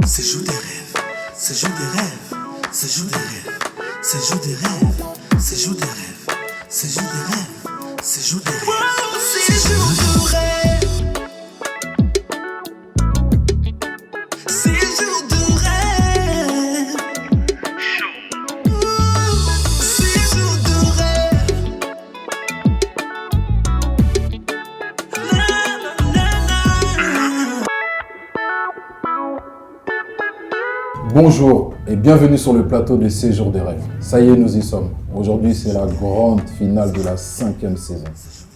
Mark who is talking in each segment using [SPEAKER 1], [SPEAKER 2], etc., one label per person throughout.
[SPEAKER 1] C'est jour des rêves, c'est jour des rêves, c'est jour des rêves, c'est jour des rêves, c'est jour des rêves, c'est jour des rêves, c'est jour des rêves, c'est jour de rêve, c'est jour de rêve, c'est jour de rêve.
[SPEAKER 2] Bonjour et bienvenue sur le plateau de Séjour des rêves. Ça y est, nous y sommes. Aujourd'hui, c'est la grande finale de la 5e saison.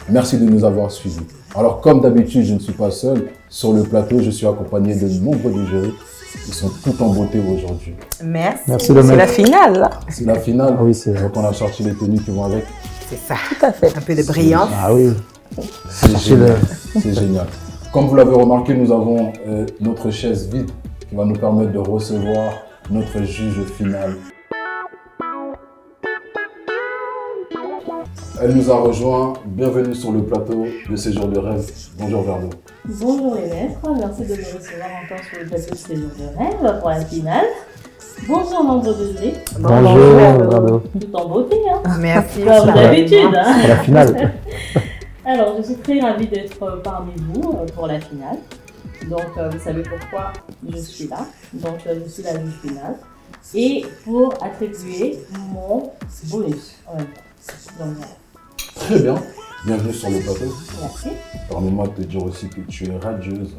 [SPEAKER 2] Merci de nous avoir suivis. Alors, comme d'habitude, je ne suis pas seul. Sur le plateau, je suis accompagné de membres du jury qui sont tout en beauté aujourd'hui.
[SPEAKER 3] Merci de
[SPEAKER 4] C'est la finale, là.
[SPEAKER 2] C'est la finale.
[SPEAKER 3] Ah oui, c'est vrai.
[SPEAKER 2] Donc, on a sorti les tenues qui vont avec.
[SPEAKER 4] C'est ça.
[SPEAKER 3] Tout à fait.
[SPEAKER 4] Un peu de brillance.
[SPEAKER 3] Ah oui.
[SPEAKER 2] C'est génial. C'est génial. Comme vous l'avez remarqué, nous avons notre chaise vide qui va nous permettre de recevoir notre juge final. Elle nous a rejoint. Bienvenue sur le plateau de Séjour de rêve. Bonjour Verdo.
[SPEAKER 5] Bonjour les maîtres, merci de me recevoir encore sur le plateau de Séjour de rêve pour la finale. Bonjour membres de jury,
[SPEAKER 3] Bonjour, Verdo.
[SPEAKER 5] tout en beauté, hein,
[SPEAKER 4] Merci.
[SPEAKER 5] comme d'habitude. Hein.
[SPEAKER 3] Pour la finale.
[SPEAKER 5] Alors je suis très ravie d'être parmi vous pour la finale. Donc vous savez pourquoi je suis là. Donc je suis la juge finale. Et pour attribuer mon bonus en même temps. Donc voilà.
[SPEAKER 2] Très bien. Bienvenue sur le plateau.
[SPEAKER 5] Merci.
[SPEAKER 2] Permets-moi de te dire aussi que tu es radieuse.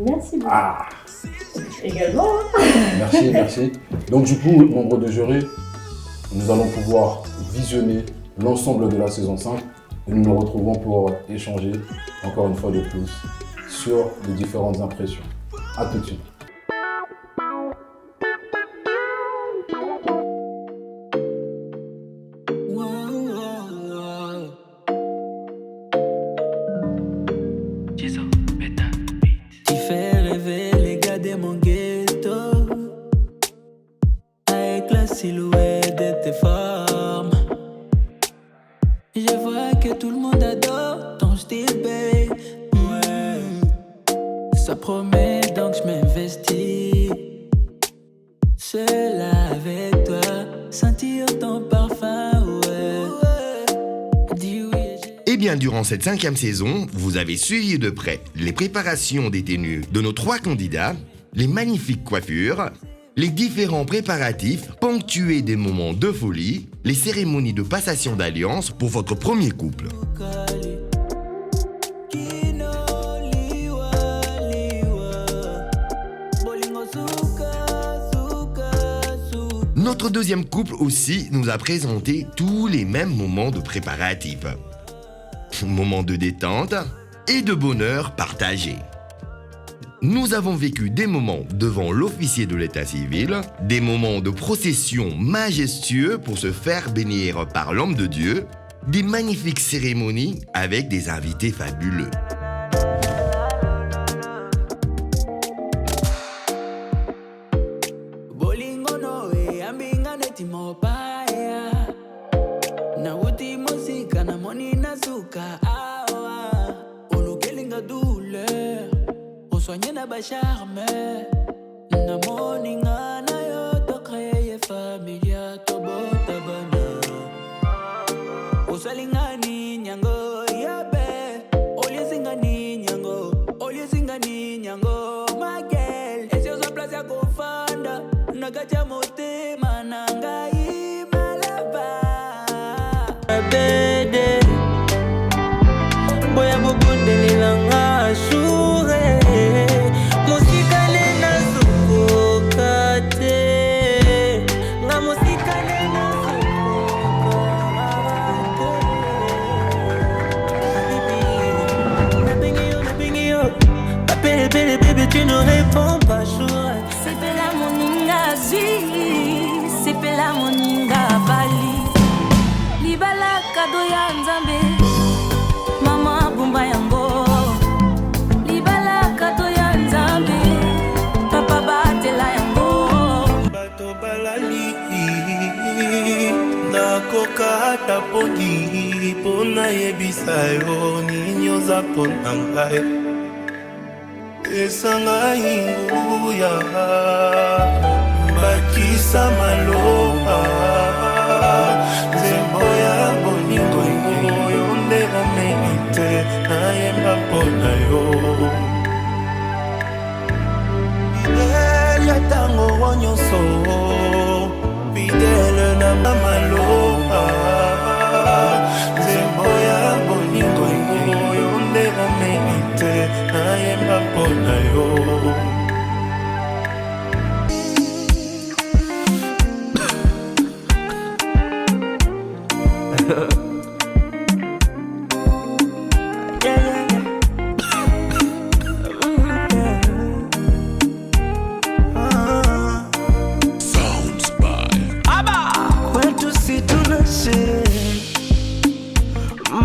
[SPEAKER 5] Merci beaucoup.
[SPEAKER 2] Ah,
[SPEAKER 5] Également. Hein.
[SPEAKER 2] merci, merci. Donc du coup, membres de jury, nous allons pouvoir visionner l'ensemble de la saison 5 et nous nous retrouvons pour échanger encore une fois de plus sur les différentes impressions. A tout de suite.
[SPEAKER 1] Tu fais rêver les gars de mon ghetto avec la silhouette de tes formes. Je vois que tout le monde adore ton style, babe. Ouais. Ça promet donc je m'investis. Seul avec toi, sentir ton parfum, ouais. Dis oui.
[SPEAKER 6] Eh bien, durant cette 5e saison, vous avez suivi de près les préparations des tenues de nos 3 candidats, les magnifiques coiffures, les différents préparatifs ponctués des moments de folie, les cérémonies de passation d'alliance pour votre premier couple. Notre deuxième couple aussi nous a présenté tous les mêmes moments de préparatifs. Moments de détente et de bonheur partagé. Nous avons vécu des moments devant l'officier de l'état civil, des moments de procession majestueux pour se faire bénir par l'homme de Dieu, des magnifiques cérémonies avec des invités fabuleux.
[SPEAKER 1] Soigner na ba charme na moninga na yo to créer familia to bota bana osalingani nyango yabe oliezingani nyango my girl ese osa place ya kofanda nagaja motema na ngai malaba bede boya bobundelelanga shure Baby, tu ne réponds pas, choura.
[SPEAKER 7] C'est pela moninga zui, c'est pela moninga bali. Libala kado ya nzambe, mama bumba yango. Libala kado ya nzambe, papa batela yango.
[SPEAKER 1] Bato balali, nakoka ata poni, pona yebisa yo, ninyo za pona ngai.
[SPEAKER 4] Esanga inguya bakisa maloba Zembo ya bolingo yonde omenite nayemba mpona yo Fidèle ya tango nyonso Fidèle na maloba Zembo ya bolingo yonde omenite nayemba mpona yo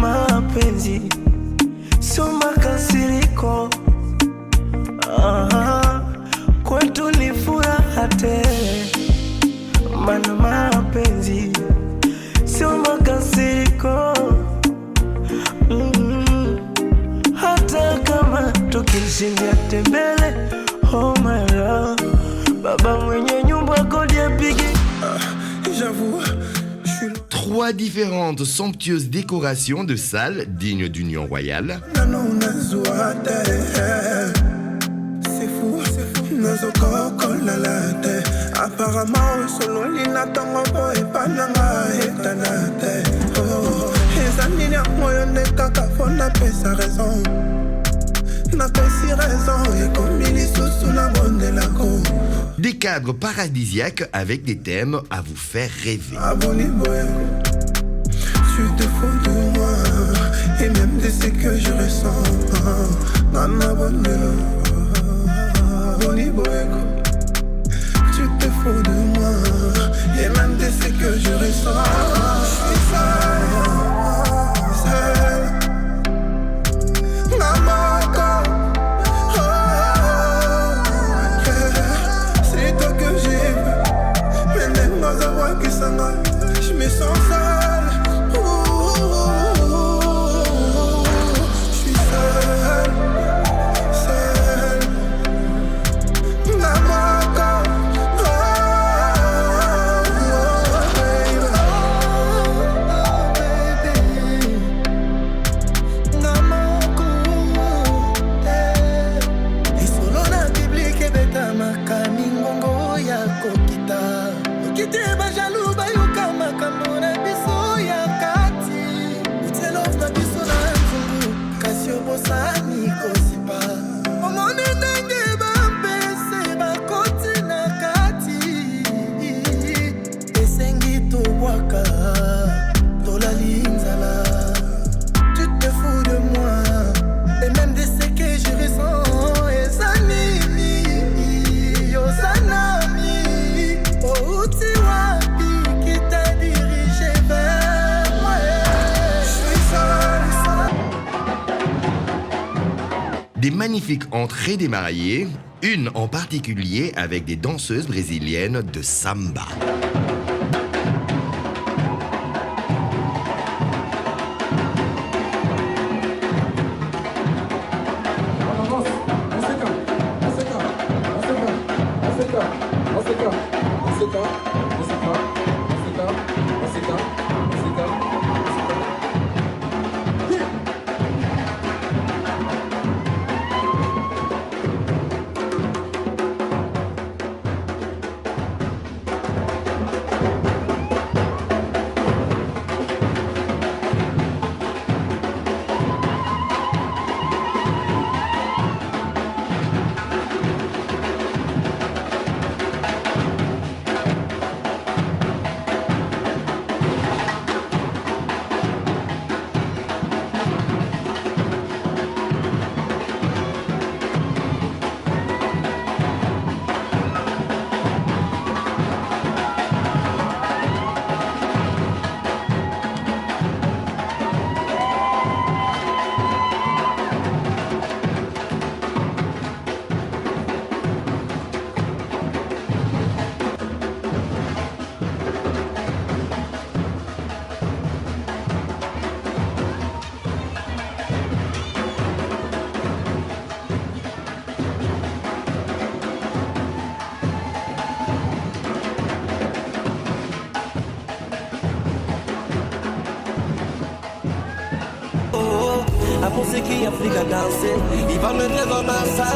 [SPEAKER 4] Mapenzi sio makasiriko, kwetu ni furaha tele. Maana mapenzi sio makasiriko, hata kama tukishindia tembele. Oh my love, baba mwenye nyumba kodi apige. J'avoue.
[SPEAKER 6] Trois différentes somptueuses décorations de salles dignes d'union royale.
[SPEAKER 4] C'est fou, apparemment, selon l'inatango, et pas nanga, et tanate. Les amis, moi, ne kaka, faut n'appeler sa raison. N'appeler si raison, et comme il est sous la bonne de la cour.
[SPEAKER 6] Des cadres paradisiaques avec des thèmes à vous faire rêver.
[SPEAKER 4] Tu te fous de moi, et même de ce que je ressens. Tu te fous de moi, et même de ce que je ressens. Je suis seul. C'est toi que j'ai vu, mais même dans un voix qui s'engage, je me sens sale. Je suis seul, seul.
[SPEAKER 6] Des magnifiques entrées des mariés, une en particulier avec des danseuses brésiliennes de samba.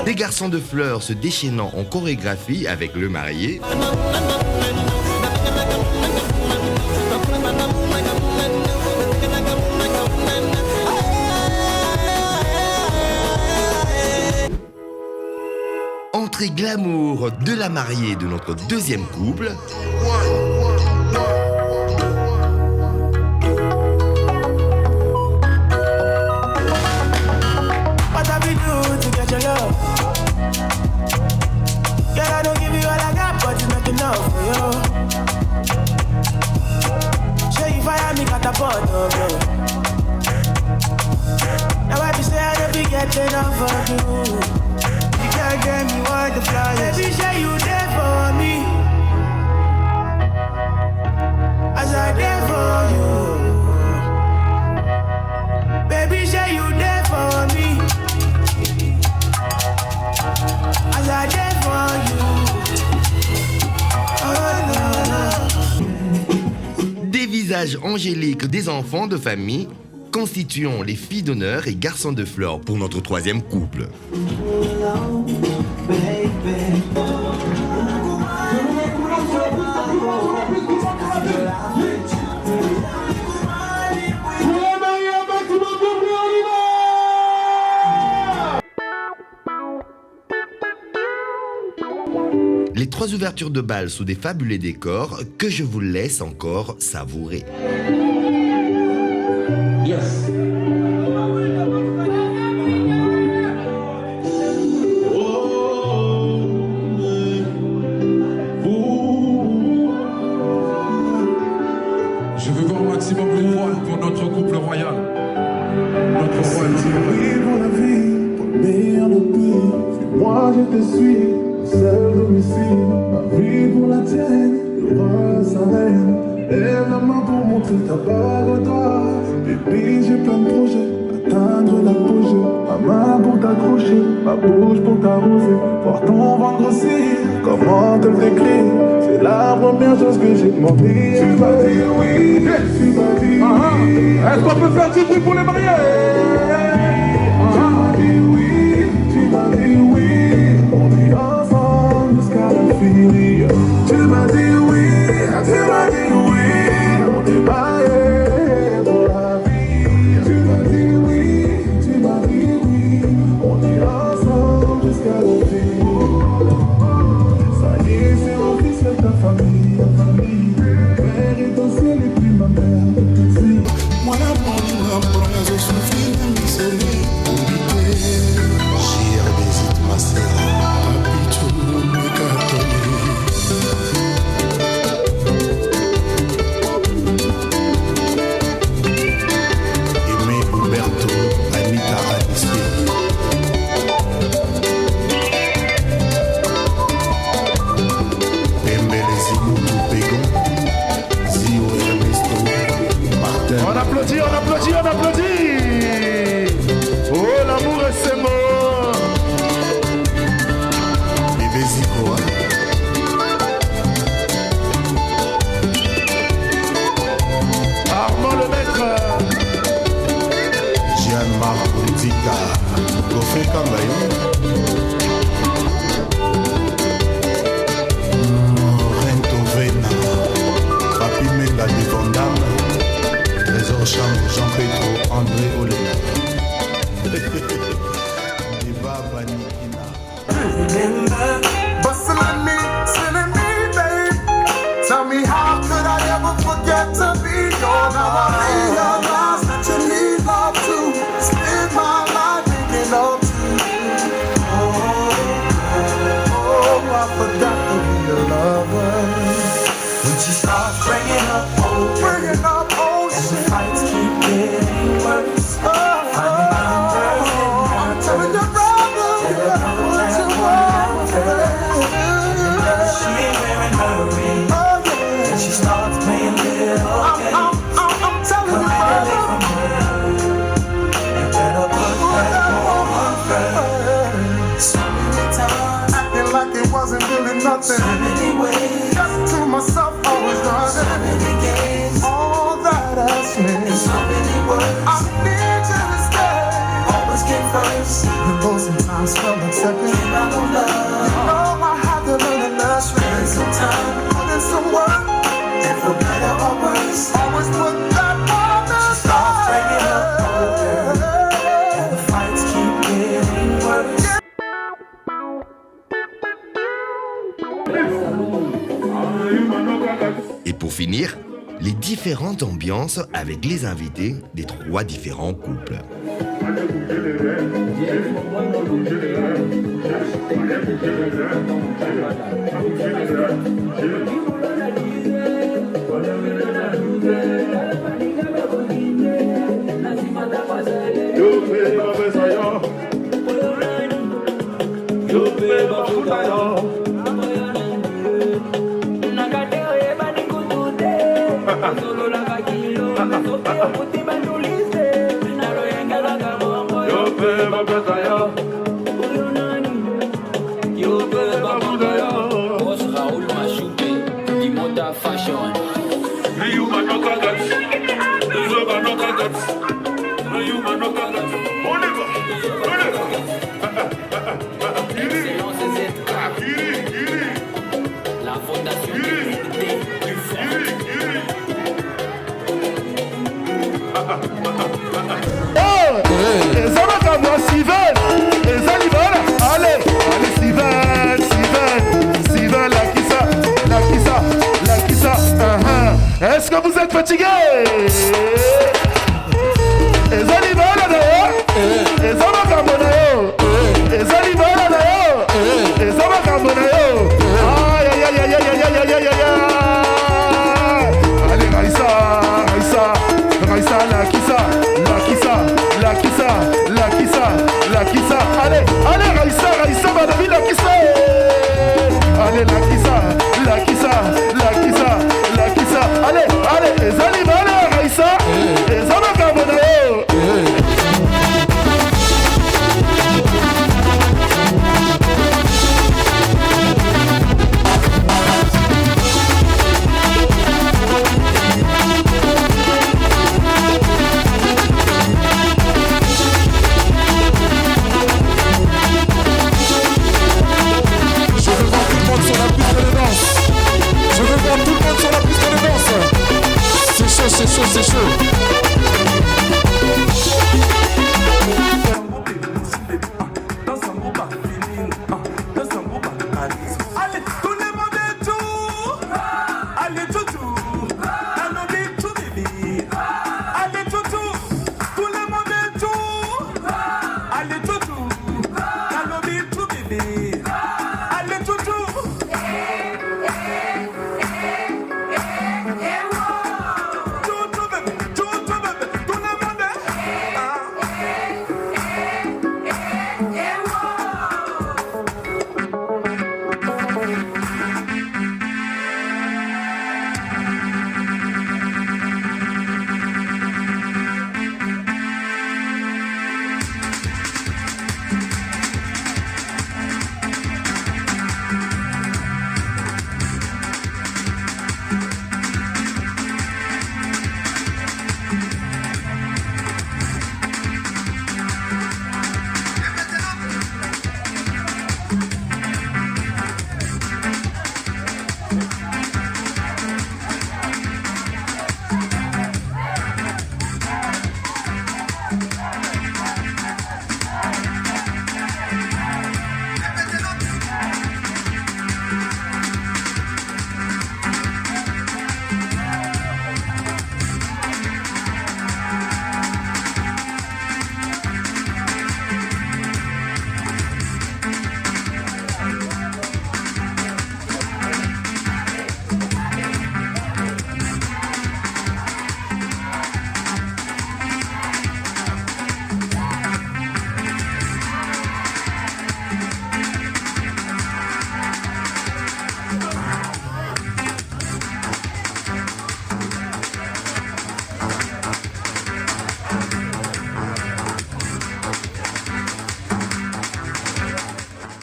[SPEAKER 6] Des garçons de fleurs se déchaînant en chorégraphie avec le marié. Entrée glamour de la mariée de notre deuxième couple.
[SPEAKER 4] Baby, say you there for me, as I there for you. Baby, say you there for me, as I there for you.
[SPEAKER 6] Des visages angéliques des enfants de famille constituant les filles d'honneur et garçons de fleurs pour notre troisième couple. Les trois ouvertures de bal sous des fabuleux décors que je vous laisse encore savourer.
[SPEAKER 8] Yes. Je veux voir un maximum de voix pour notre couple royal. Notre roi.
[SPEAKER 4] Oui, pour la vie, pour le meilleur, le pire. Si moi je te suis, seul domicile. Ma vie pour la tienne, le roi, sa reine. Lève la main pour montrer ta bague d'or. Bébé, j'ai plein de projets, atteindre l'apogée. Ma main pour t'accrocher, ma bouche pour t'arroser. Voir ton ventre grossir, comment te le décrire? C'est la première chose que j'ai demandé. Tu m'as dit oui, tu m'as dit oui.
[SPEAKER 8] Est-ce qu'on peut faire du bruit pour les mariés?
[SPEAKER 4] Tu m'as dit oui, tu m'as dit oui. On est ensemble jusqu'à l'infini. Tu m'as dit oui, tu m'as dit oui. On est mariés pour la vie. Tu m'as dit oui, tu m'as dit oui. On est ensemble jusqu'à l'infini. Ça y est, c'est officiel, ta famille, ta famille. Père est au ciel et puis ma mère te plaisir. Moi la première, je souffre de m'isoler. J'y revisite ma sœur. Papichou, me Aimé Huberto, Anita Anissi. Pembele Zimou Pégon, Zio Ernesto, Martin.
[SPEAKER 8] On applaudit, on applaudit, on applaudit. Oh, l'amour est c'est mort.
[SPEAKER 4] Bébé Zico,
[SPEAKER 8] Armand le maître.
[SPEAKER 4] Gianmarco Zita, Gofé Kangayo. Rento Vena, Papi Mela de Vandame, Trésor Chambre, Jean-Pedro, André Olena. Deba Banikina. Bustling me, sending me, babe. Tell me how could I ever forget to be your love? I realize that you need love too. Spend my life thinking of you. Oh, I forgot to be your lover. When she starts bringing up old shit, and the fights keep getting worse. I'm telling your brother, what you want. She ain't wearing her ring, and she starts playing little games. I'm telling you, brother, you better put that woman first. So many times, acting like it wasn't really nothing. So many ways, just to myself, always running. So many games, all that I said. So many words, I need you to stay. Sometimes felt like second round of love. You know I had to learn a lesson. Spend some time, put in some work, and for better or worse, always put that on the start breaking up, and the fights keep getting worse.
[SPEAKER 6] Et pour finir, les différentes ambiances avec les invités des 3 différents couples.
[SPEAKER 8] Est-ce que vous êtes fatigués? Allez Raïssa, la Kissa. Allez Raïssa, madame la Kissa. Allez la Kissa. Allez, ezali bala Raïssa, ezama kabona yo.
[SPEAKER 9] C'est chaud.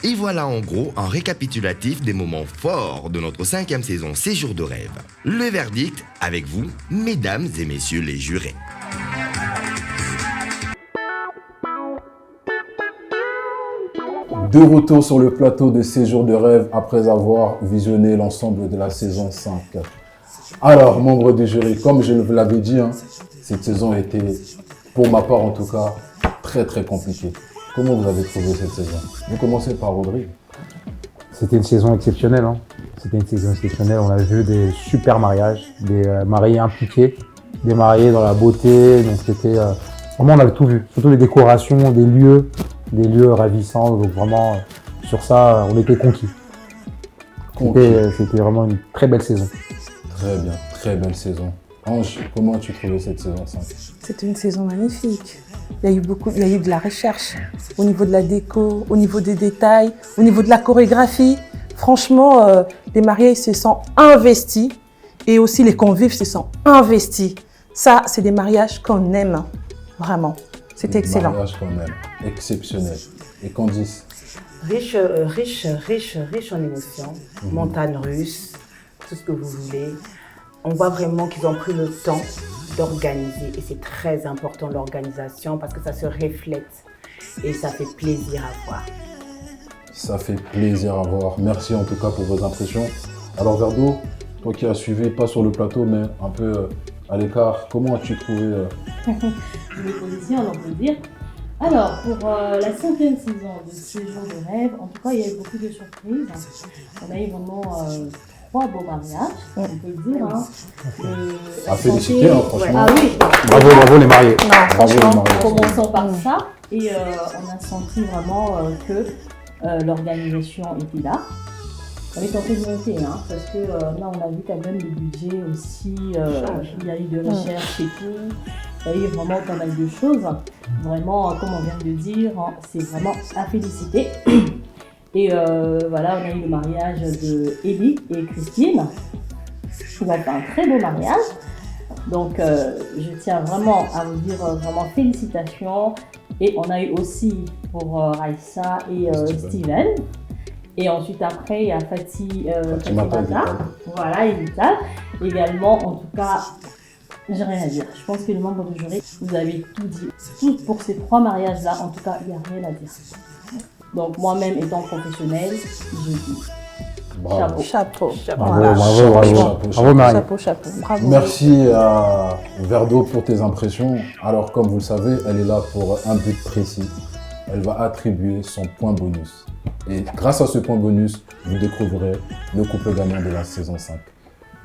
[SPEAKER 6] Et voilà en gros un récapitulatif des moments forts de notre 5e saison Séjour de rêve. Le verdict avec vous, mesdames et messieurs les jurés.
[SPEAKER 2] De retour sur le plateau de Séjour de rêve après avoir visionné l'ensemble de la saison 5. Alors, membres du jury, comme je vous l'avais dit, cette saison était, pour ma part en tout cas, très très compliquée. Comment vous avez trouvé cette saison? Vous commencez par Rodrigue.
[SPEAKER 3] C'était une saison exceptionnelle. C'était une saison exceptionnelle. On a vu des super mariages, des mariés impliqués, des mariés dans la beauté. Donc c'était vraiment, on avait tout vu. Surtout les décorations, des lieux ravissants. Donc vraiment, sur ça, on était conquis. C'était vraiment une très belle saison.
[SPEAKER 2] Très bien, très belle saison. Ange, comment tu trouvais cette saison 5?
[SPEAKER 10] C'était une saison magnifique. Il y a eu de la recherche au niveau de la déco, au niveau des détails, au niveau de la chorégraphie. Franchement, les mariés se sont investis et aussi les convives se sont investis. Ça, c'est des mariages qu'on aime, vraiment. C'était excellent.
[SPEAKER 2] Des mariages qu'on aime, exceptionnel. Et Candice?
[SPEAKER 11] Riche en émotions, montagne russe, tout ce que vous voulez. On voit vraiment qu'ils ont pris le temps d'organiser et c'est très important l'organisation parce que ça se reflète et ça fait plaisir à voir.
[SPEAKER 2] Ça fait plaisir à voir. Merci en tout cas pour vos impressions. Alors Verdo, toi qui as suivi, pas sur le plateau mais un peu à l'écart, comment as-tu trouvé
[SPEAKER 5] Je me positionne, on peut dire. Alors, pour la 5e saison de Séjour de rêve, en tout cas, il y a eu beaucoup de surprises. On a eu vraiment 3 beaux mariages, on peut le dire.
[SPEAKER 2] À féliciter, franchement.
[SPEAKER 5] Ah oui.
[SPEAKER 3] Bravo les mariés.
[SPEAKER 5] Non, franchement, commençons par ça. Et on a senti vraiment que l'organisation était là. On est en train de monter, parce que là, on a vu quand même le budget aussi. Il y a eu de recherche et tout. Il y a eu vraiment pas mal de choses. Vraiment, comme on vient de le dire, c'est vraiment à féliciter. Et voilà, on a eu le mariage de Ellie et Christine. Ils ont fait un très beau mariage. Donc, je tiens vraiment à vous dire vraiment félicitations. Et on a eu aussi pour Raissa et Steven. Et ensuite, après, il y a Fatimata. Voilà, et Vital. Également, en tout cas, j'ai rien à dire. Je pense que les membres du jury, vous avez tout dit. Tout pour ces 3 mariages-là, en tout cas, il n'y a rien à dire. Donc, moi-même étant professionnelle, je dis
[SPEAKER 2] bravo.
[SPEAKER 10] Chapeau.
[SPEAKER 3] Bravo Marie.
[SPEAKER 10] Chapeau. Bravo.
[SPEAKER 2] Merci à Verdo pour tes impressions. Alors, comme vous le savez, elle est là pour un but précis. Elle va attribuer son point bonus. Et grâce à ce point bonus, vous découvrirez le couple gagnant de la saison 5.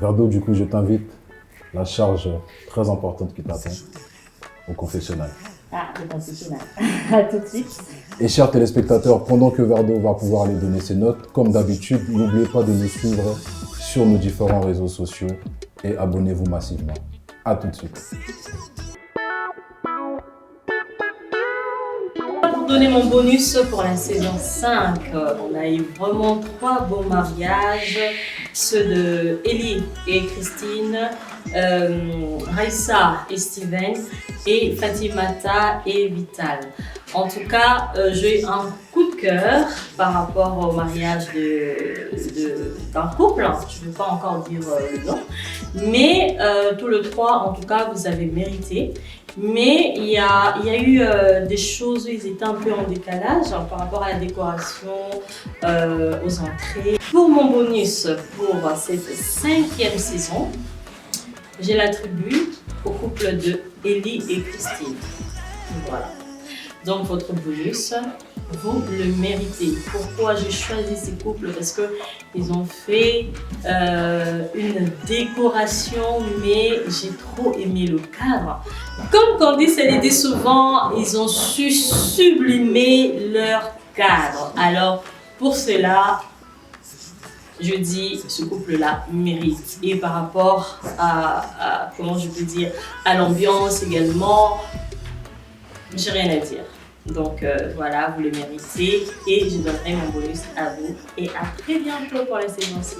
[SPEAKER 2] Verdo, du coup, je t'invite, la charge très importante qui t'attend, au confessionnal.
[SPEAKER 5] Ah, le confessionnal. À tout de suite.
[SPEAKER 2] Et chers téléspectateurs, pendant que Verdo va pouvoir aller donner ses notes, comme d'habitude, n'oubliez pas de nous suivre sur nos différents réseaux sociaux et abonnez-vous massivement. À tout de suite.
[SPEAKER 5] Pour donner mon bonus pour la saison 5, on a eu vraiment 3 beaux mariages, ceux de Ellie et Christine, Raissa et Steven et Fatimata et Vital. En tout cas, j'ai un coup de cœur par rapport au mariage d'un couple. Je ne veux pas encore dire le nom, mais tous les 3, en tout cas, vous avez mérité. Mais il y a eu des choses où ils étaient un peu en décalage par rapport à la décoration, aux entrées. Pour mon bonus pour cette 5e saison, j'ai l'attribue au couple de Ellie et Christine. Voilà. Donc votre bonus, vous le méritez. Pourquoi j'ai choisi ces couples? Parce qu'ils ont fait une décoration, mais j'ai trop aimé le cadre. Comme Candice elle dit souvent, ils ont su sublimer leur cadre. Alors pour cela, je dis ce couple-là mérite. Et par rapport à comment je peux dire, à l'ambiance également, j'ai rien à dire. Donc voilà, vous le méritez et je donnerai mon bonus à vous. Et à très bientôt pour la saison 6.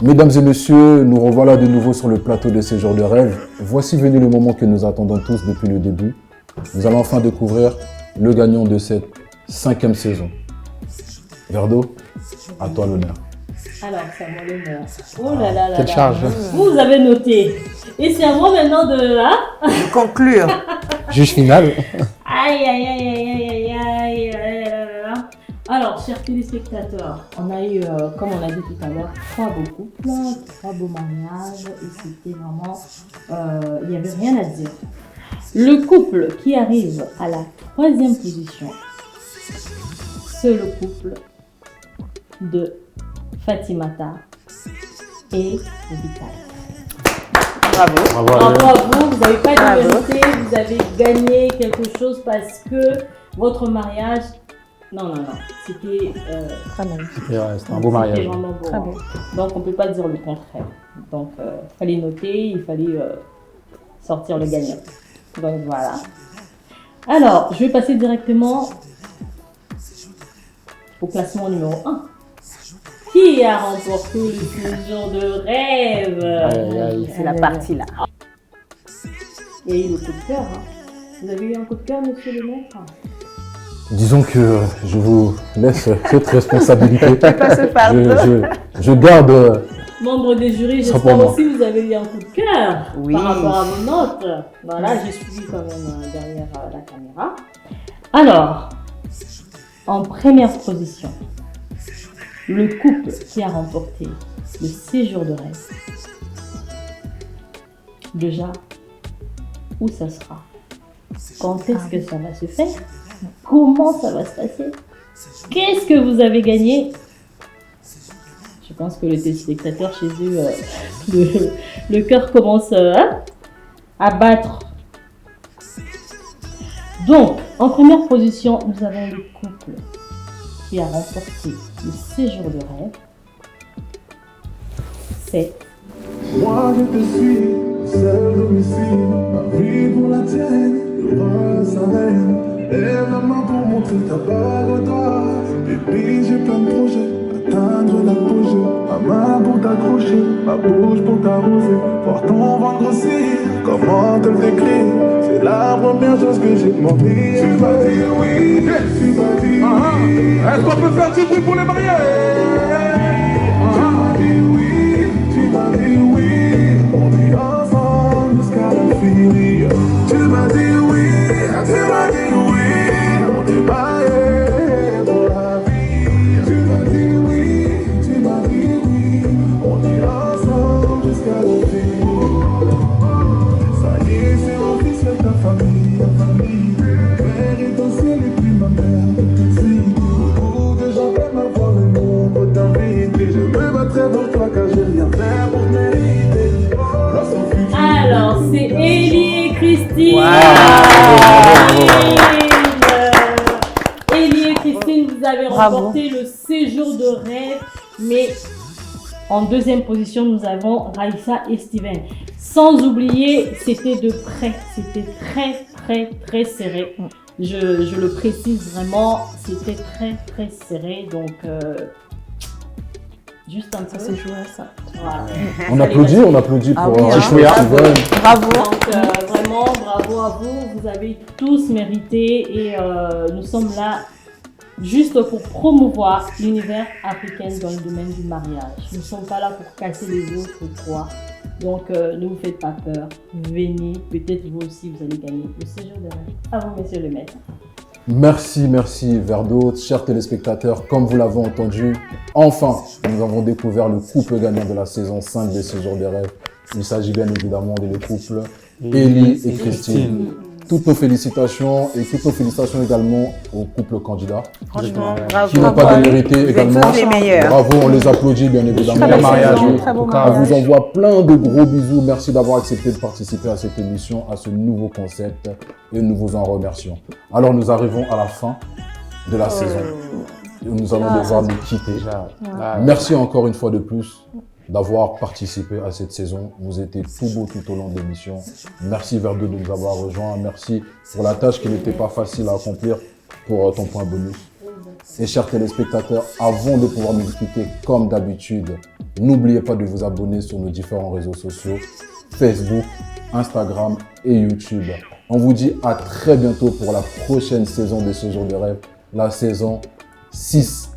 [SPEAKER 2] Mesdames et messieurs, nous revoilà de nouveau sur le plateau de Séjour de rêve. Voici venu le moment que nous attendons tous depuis le début. Nous allons enfin découvrir le gagnant de cette 5e saison. Verdo, à toi l'honneur.
[SPEAKER 5] Alors, c'est à moi l'honneur. Oh là là là.
[SPEAKER 3] Quelle charge.
[SPEAKER 5] Vous avez noté. Et c'est à moi maintenant de conclure.
[SPEAKER 3] Juge final.
[SPEAKER 5] Aïe, aïe, aïe, aïe, aïe, aïe, aïe, aïe. Alors, chers téléspectateurs, on a eu, comme on a dit tout à l'heure, 3 beaux couples, 3 beaux mariages, et c'était vraiment, il n'y avait rien à dire. Le couple qui arrive à la 3e position, c'est le couple de Fatimata et Vital.
[SPEAKER 10] Bravo.
[SPEAKER 5] Bravo à vous, vous n'avez pas démérité, vous avez gagné quelque chose parce que votre mariage... Non, c'était...
[SPEAKER 10] Très bien.
[SPEAKER 3] C'était un beau mariage.
[SPEAKER 5] C'était vraiment beau.
[SPEAKER 10] Très beau.
[SPEAKER 5] Donc on ne peut pas dire le contraire. Donc il fallait noter, il fallait sortir le gagnant. Donc voilà. Alors, je vais passer directement au classement numéro 1. Qui a remporté le séjour de rêve?
[SPEAKER 10] C'est la partie là.
[SPEAKER 5] Il y a eu le coup de cœur. Hein. Vous avez eu un coup de cœur, monsieur le maître?
[SPEAKER 2] Disons que je vous laisse cette responsabilité.
[SPEAKER 10] Pas ce fardeau.
[SPEAKER 2] Je garde...
[SPEAKER 5] Membre des jurys,
[SPEAKER 2] Ça
[SPEAKER 5] j'espère
[SPEAKER 2] pour moi.
[SPEAKER 5] aussi que vous avez eu un coup de cœur
[SPEAKER 10] Oui.
[SPEAKER 5] par rapport à vos notes. Voilà, j'ai suivi quand même derrière la caméra. Alors, en première position, le couple qui a remporté le séjour de rêve. Déjà, où ça sera? Quand est-ce que ça va se faire? Comment ça va se passer? Qu'est-ce que vous avez gagné? Je pense que les téléspectateurs chez eux, le cœur commence à battre. Donc, en première position, nous avons le couple qui a remporté le séjour de rêve. C'est...
[SPEAKER 4] Moi je te suis, seul domicile, ma vie pour la tienne, le roi sa reine. Lève la main pour montrer ta bague au doigt. Baby, j'ai plein de projets, atteindre l'apogée. Ma main pour t'accrocher, ma bouche pour t'arroser. Voir ton ventre grossir, comment te le décrire? C'est la première chose que j'ai demandé. Tu m'as dit oui, tu m'as dit oui. Est-ce qu'on peut faire du bruit pour les mariés? Tu m'as dit oui, tu m'as dit oui. On est ensemble jusqu'à l'infini. Tu m'as dit oui, tu m'as dit oui. On est mariés pour la vie. Tu m'as dit oui, tu m'as dit oui. On est ensemble jusqu'à l'infini. Ça y est, c'est officiel, ta famille, ta famille. Père est au ciel et puis ma mère est ici. Beaucoup de gens aiment avoir le nom pour t'inviter. Je me battrai pour toi car j'ai rien fait pour te mériter.
[SPEAKER 5] Alors, c'est Élie et Christine. Élie et Christine, vous avez remporté le séjour de rêve, mais en deuxième position, nous avons Raïssa et Steven. Sans oublier, c'était de près, c'était très serré. Je le précise vraiment, c'était très serré, donc juste un peu.
[SPEAKER 10] Ça s'est joué à ça.
[SPEAKER 5] Voilà.
[SPEAKER 2] On applaudit pour
[SPEAKER 10] Steven. Bravo.
[SPEAKER 5] Donc vraiment, bravo à vous, vous avez tous mérité et nous sommes là juste pour promouvoir l'univers africain dans le domaine du mariage. Nous ne sommes pas là pour casser les autres quoi. Donc ne vous faites pas peur, venez, peut-être vous aussi vous allez gagner le séjour de rêve. À vous monsieur le maître.
[SPEAKER 2] Merci Verdo, chers téléspectateurs, comme vous l'avez entendu, enfin nous avons découvert le couple gagnant de la saison 5 des Séjours des Rêves. Il s'agit bien évidemment de le couple Élie et Christine. Toutes nos félicitations et toutes nos félicitations également au couple candidat.
[SPEAKER 10] Franchement, bravo.
[SPEAKER 2] Qui n'ont pas démérité également.
[SPEAKER 10] Tous les meilleurs.
[SPEAKER 2] Bravo, on les applaudit bien évidemment.
[SPEAKER 10] Très beau
[SPEAKER 2] Mariage.
[SPEAKER 10] saison, très beau
[SPEAKER 2] On
[SPEAKER 10] mariage.
[SPEAKER 2] vous envoie plein de gros bisous. Merci d'avoir accepté de participer à cette émission, à ce nouveau concept et nous vous en remercions. Alors nous arrivons à la fin de la saison. Nous allons devoir nous quitter. Merci encore une fois de plus d'avoir participé à cette saison. Vous étiez tout beau tout au long de l'émission. Merci Verdo de nous avoir rejoints. Merci pour la tâche qui n'était pas facile à accomplir pour ton point bonus. Et chers téléspectateurs, avant de pouvoir nous quitter comme d'habitude, n'oubliez pas de vous abonner sur nos différents réseaux sociaux, Facebook, Instagram et YouTube. On vous dit à très bientôt pour la prochaine saison de Séjours de Rêve, la saison 6.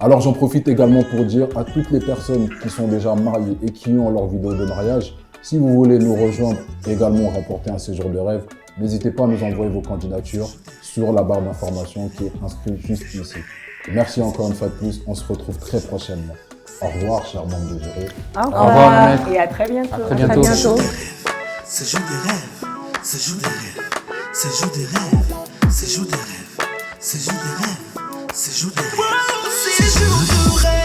[SPEAKER 2] Alors j'en profite également pour dire à toutes les personnes qui sont déjà mariées et qui ont leur vidéo de mariage, si vous voulez nous rejoindre et également remporter un séjour de rêve, N'hésitez pas à nous envoyer vos candidatures sur la barre d'information qui est inscrite juste ici. Merci encore une fois de plus, on se retrouve très prochainement. Au revoir, chers membres de jury.
[SPEAKER 11] Au revoir, et à très bientôt.
[SPEAKER 3] À très bientôt.
[SPEAKER 1] C'est jour des rêves, c'est jour des rêves, c'est jour des rêves, c'est jour des rêves, c'est jour des rêves, c'est jour des rêves, c'est jour de rêve.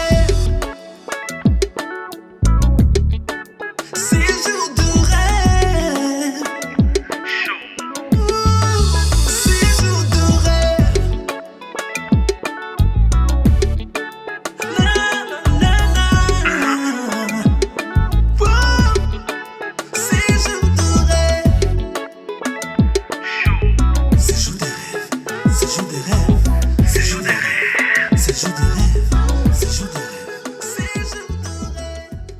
[SPEAKER 1] C'est jour des rêves.